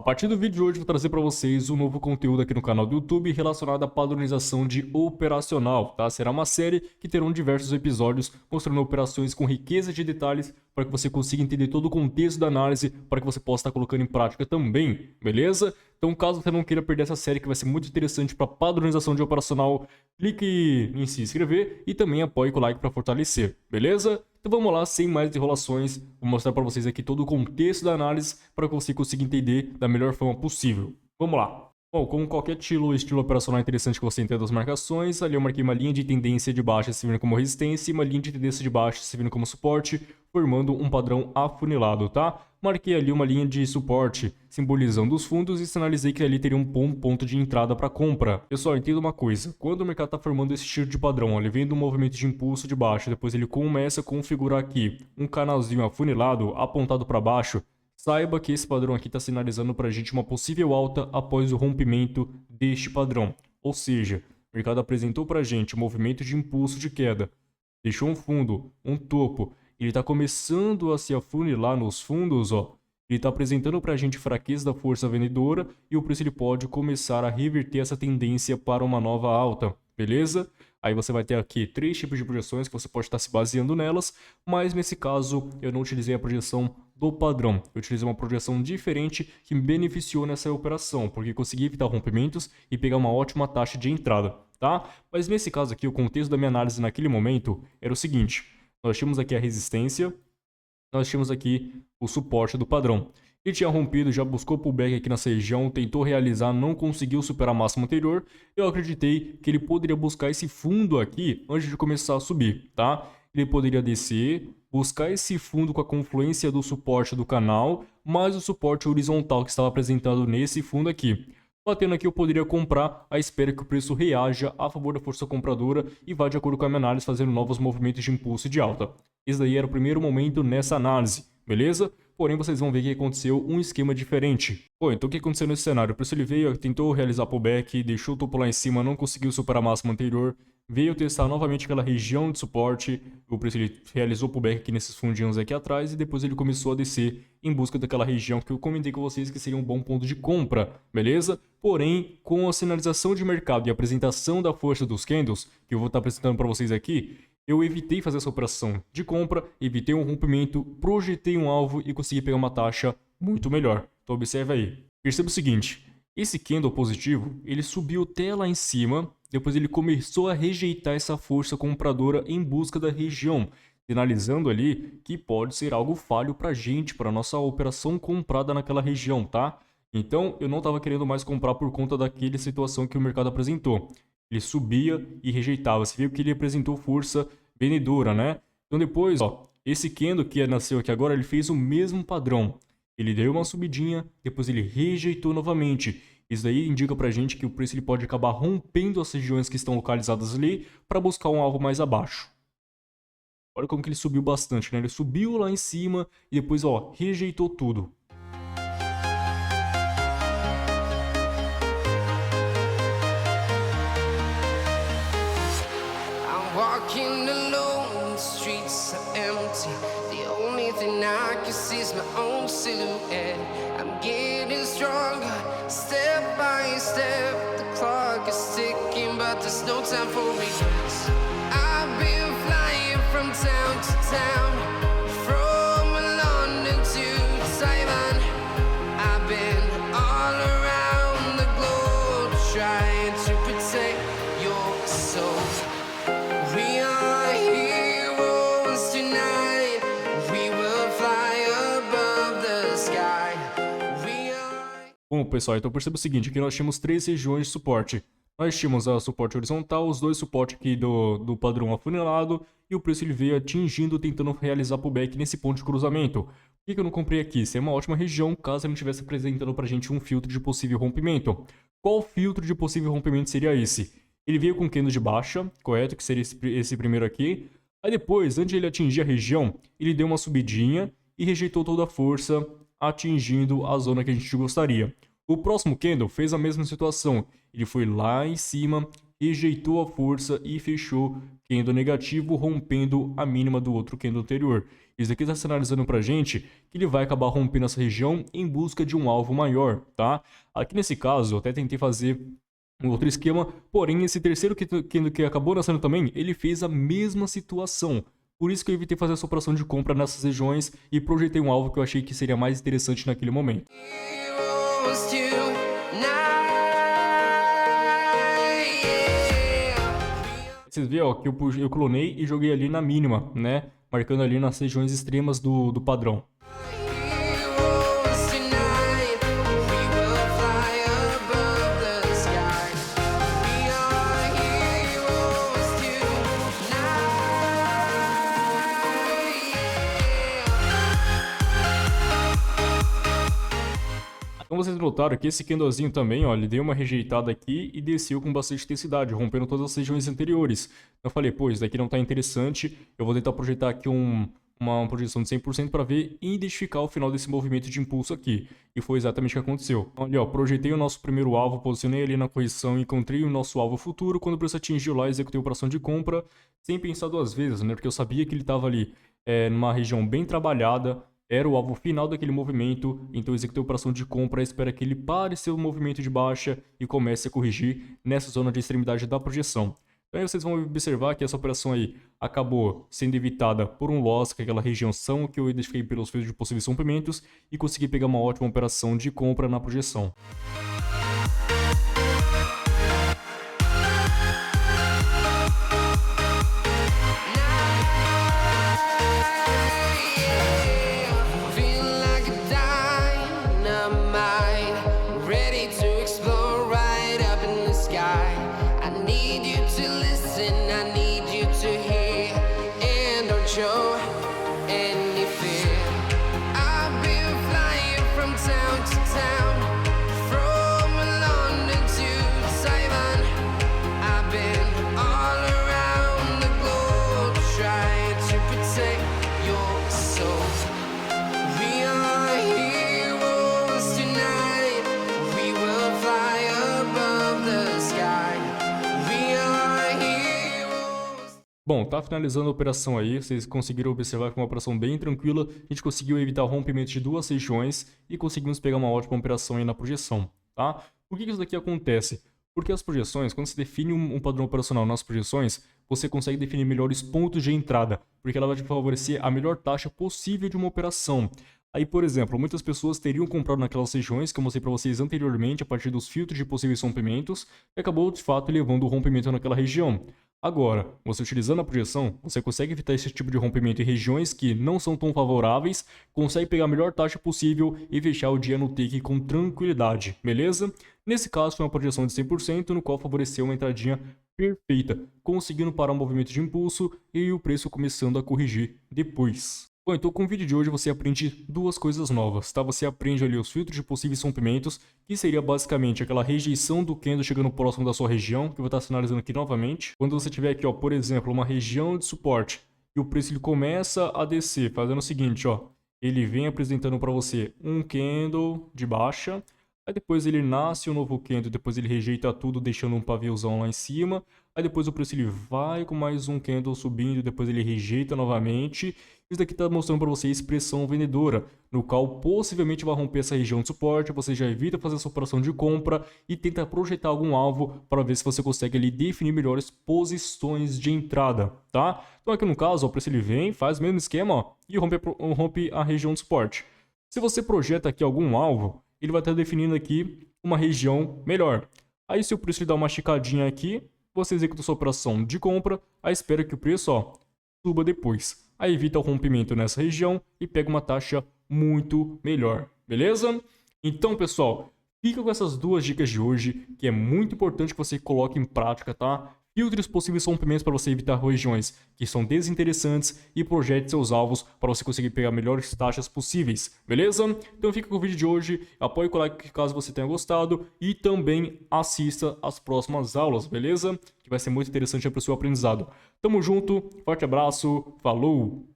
A partir do vídeo de hoje, vou trazer para vocês um novo conteúdo aqui no canal do YouTube relacionado à padronização de operacional, tá? Será uma série que terão diversos episódios mostrando operações com riqueza de detalhes para que você consiga entender todo o contexto da análise para que você possa estar colocando em prática também, beleza? Então, caso você não queira perder essa série que vai ser muito interessante para padronização de operacional, clique em se inscrever e também apoie com o like para fortalecer, beleza? Então vamos lá, sem mais enrolações, vou mostrar para vocês aqui todo o contexto da análise para que você consiga entender da melhor forma possível. Vamos lá! Bom, como qualquer estilo operacional interessante que você entenda as marcações, ali eu marquei uma linha de tendência de baixa servindo como resistência e uma linha de tendência de baixa servindo como suporte, formando um padrão afunilado, tá? Marquei ali uma linha de suporte, simbolizando os fundos e sinalizei que ali teria um bom ponto de entrada para compra. Pessoal, entenda uma coisa, quando o mercado está formando esse estilo de padrão, ele vem do movimento de impulso de baixo, depois ele começa a configurar aqui um canalzinho afunilado, apontado para baixo, saiba que esse padrão aqui está sinalizando para a gente uma possível alta após o rompimento deste padrão. Ou seja, o mercado apresentou para a gente um movimento de impulso de queda, deixou um fundo, um topo, ele está começando a se afunilar nos fundos, ó. Ele está apresentando para a gente fraqueza da força vendedora e o preço ele pode começar a reverter essa tendência para uma nova alta, beleza? Aí você vai ter aqui 3 tipos de projeções que você pode estar se baseando nelas, mas nesse caso eu não utilizei a projeção do padrão. Eu utilizei uma projeção diferente que me beneficiou nessa operação, porque consegui evitar rompimentos e pegar uma ótima taxa de entrada, tá? Mas nesse caso aqui, o contexto da minha análise naquele momento era o seguinte: nós tínhamos aqui a resistência, nós tínhamos aqui o suporte do padrão. Ele tinha rompido, já buscou pullback aqui nessa região, tentou realizar, não conseguiu superar a máxima anterior. Eu acreditei que ele poderia buscar esse fundo aqui antes de começar a subir, tá? Ele poderia descer, buscar esse fundo com a confluência do suporte do canal, mais o suporte horizontal que estava apresentado nesse fundo aqui. Batendo aqui eu poderia comprar à espera que o preço reaja a favor da força compradora e vá de acordo com a minha análise fazendo novos movimentos de impulso e de alta. Esse daí era o primeiro momento nessa análise, beleza? Porém vocês vão ver que aconteceu um esquema diferente. Bom, então o que aconteceu nesse cenário? O preço ele veio, tentou realizar pullback, deixou o topo lá em cima, não conseguiu superar a máxima anterior, veio testar novamente aquela região de suporte, o preço ele realizou pullback aqui nesses fundinhos aqui atrás e depois ele começou a descer em busca daquela região que eu comentei com vocês que seria um bom ponto de compra, beleza? Porém, com a sinalização de mercado e a apresentação da força dos candles, que eu vou estar apresentando para vocês aqui, eu evitei fazer essa operação de compra, evitei um rompimento, projetei um alvo e consegui pegar uma taxa muito melhor. Então observe aí. Perceba o seguinte, esse candle positivo, ele subiu até lá em cima, depois ele começou a rejeitar essa força compradora em busca da região, sinalizando ali que pode ser algo falho para a gente, para a nossa operação comprada naquela região, tá? Então eu não estava querendo mais comprar por conta daquela situação que o mercado apresentou. Ele subia e rejeitava, você viu que ele apresentou força vendedora, né? Então depois, ó, esse candle que nasceu aqui agora, ele fez o mesmo padrão. Ele deu uma subidinha, depois ele rejeitou novamente. Isso daí indica pra gente que o preço ele pode acabar rompendo as regiões que estão localizadas ali para buscar um alvo mais abaixo. Olha como que ele subiu bastante, né? Ele subiu lá em cima e depois, ó, rejeitou tudo. Walking alone, the streets are empty. The only thing I can see is my own silhouette. I'm getting stronger, step by step. The clock is ticking, but there's no time for regrets. I've been flying from town to town, from London to Taiwan. I've been all around the globe trying to protect your soul. We are heroes tonight. We will fly above the sky. We are... Bom, pessoal, então perceba o seguinte, aqui nós tínhamos 3 regiões de suporte. Nós tínhamos a suporte horizontal, os 2 suportes aqui do padrão afunilado, e o preço ele veio atingindo, tentando realizar pullback nesse ponto de cruzamento. Por que eu não comprei aqui? Seria uma ótima região caso ele não estivesse apresentando pra gente um filtro de possível rompimento. Qual filtro de possível rompimento seria esse? Ele veio com candle de baixa, correto? Que seria esse primeiro aqui. Aí depois, antes de ele atingir a região, ele deu uma subidinha e rejeitou toda a força, atingindo a zona que a gente gostaria. O próximo candle fez a mesma situação. Ele foi lá em cima, rejeitou a força e fechou candle negativo, rompendo a mínima do outro candle anterior. Isso aqui está sinalizando pra gente que ele vai acabar rompendo essa região em busca de um alvo maior, tá? Aqui nesse caso, eu até tentei fazer um outro esquema, porém esse terceiro que acabou nascendo também, ele fez a mesma situação. Por isso que eu evitei fazer essa operação de compra nessas regiões e projetei um alvo que eu achei que seria mais interessante naquele momento. Heroes tonight, yeah. Vocês viram, ó, que eu clonei e joguei ali na mínima, né? Marcando ali nas regiões extremas do padrão. Heroes tonight, we will fly above the sky. We are heroes tonight, yeah. Então vocês notaram que esse candlezinho também, ó, ele deu uma rejeitada aqui e desceu com bastante intensidade, rompendo todas as regiões anteriores. Então eu falei, pô, isso daqui não tá interessante, eu vou tentar projetar aqui uma projeção de 100% para ver e identificar o final desse movimento de impulso aqui. E foi exatamente o que aconteceu. Olha, ó, projetei o nosso primeiro alvo, posicionei ali na correção, encontrei o nosso alvo futuro, quando o preço atingiu lá, executei a operação de compra, sem pensar duas vezes, né? Porque eu sabia que ele estava ali numa região bem trabalhada, era o alvo final daquele movimento, então eu executei a operação de compra, espera que ele pare seu movimento de baixa e comece a corrigir nessa zona de extremidade da projeção. Então aí vocês vão observar que essa operação aí acabou sendo evitada por um loss, que é aquela região são que eu identifiquei pelos fios de possíveis rompimentos e consegui pegar uma ótima operação de compra na projeção. Feel like a dynamite, ready to explode right up in the sky. I need you to listen, I need you to hear, and don't show any fear. I've been flying from town to town, from London to Taiwan. I've been all around the globe trying to protect your soul. We are heroes tonight, we will fly above the sky. We are heroes. Bom, tá finalizando a operação aí, vocês conseguiram observar que foi uma operação bem tranquila, a gente conseguiu evitar o rompimento de duas regiões e conseguimos pegar uma ótima operação aí na projeção, tá? Por que isso daqui acontece? Porque as projeções, quando você define um padrão operacional nas projeções, você consegue definir melhores pontos de entrada, porque ela vai te favorecer a melhor taxa possível de uma operação. Aí, por exemplo, muitas pessoas teriam comprado naquelas regiões que eu mostrei para vocês anteriormente a partir dos filtros de possíveis rompimentos e acabou de fato levando o rompimento naquela região. Agora, você utilizando a projeção, você consegue evitar esse tipo de rompimento em regiões que não são tão favoráveis, consegue pegar a melhor taxa possível e fechar o dia no take com tranquilidade, beleza? Nesse caso foi uma projeção de 100%, no qual favoreceu uma entradinha perfeita, conseguindo parar o movimento de impulso e o preço começando a corrigir depois. Bom, então com o vídeo de hoje você aprende duas coisas novas, tá? Você aprende ali os filtros de possíveis rompimentos, que seria basicamente aquela rejeição do candle chegando próximo da sua região, que eu vou estar sinalizando aqui novamente. Quando você tiver aqui, ó, por exemplo, uma região de suporte, e o preço ele começa a descer, fazendo o seguinte, ó, ele vem apresentando para você um candle de baixa, aí depois ele nasce um novo candle, depois ele rejeita tudo, deixando um paviozão lá em cima, aí depois o preço ele vai com mais um candle subindo, depois ele rejeita novamente. Isso daqui está mostrando para você a expressão vendedora, no qual possivelmente vai romper essa região de suporte, você já evita fazer essa operação de compra e tenta projetar algum alvo para ver se você consegue ali definir melhores posições de entrada, tá? Então aqui no caso, ó, o preço ele vem, faz o mesmo esquema, ó, e rompe a região de suporte. Se você projeta aqui algum alvo, ele vai estar definindo aqui uma região melhor. Aí se o preço lhe dá uma esticadinha aqui, você executa sua operação de compra, aí espera que o preço, ó, suba depois. Aí evita o rompimento nessa região e pega uma taxa muito melhor, beleza? Então, pessoal, fica com essas duas dicas de hoje, que é muito importante que você coloque em prática, tá? Filtre os possíveis rompimentos para você evitar regiões que são desinteressantes e projete seus alvos para você conseguir pegar melhores taxas possíveis, beleza? Então fica com o vídeo de hoje, apoie o like caso você tenha gostado e também assista as próximas aulas, beleza? Que vai ser muito interessante para o seu aprendizado. Tamo junto, forte abraço, falou!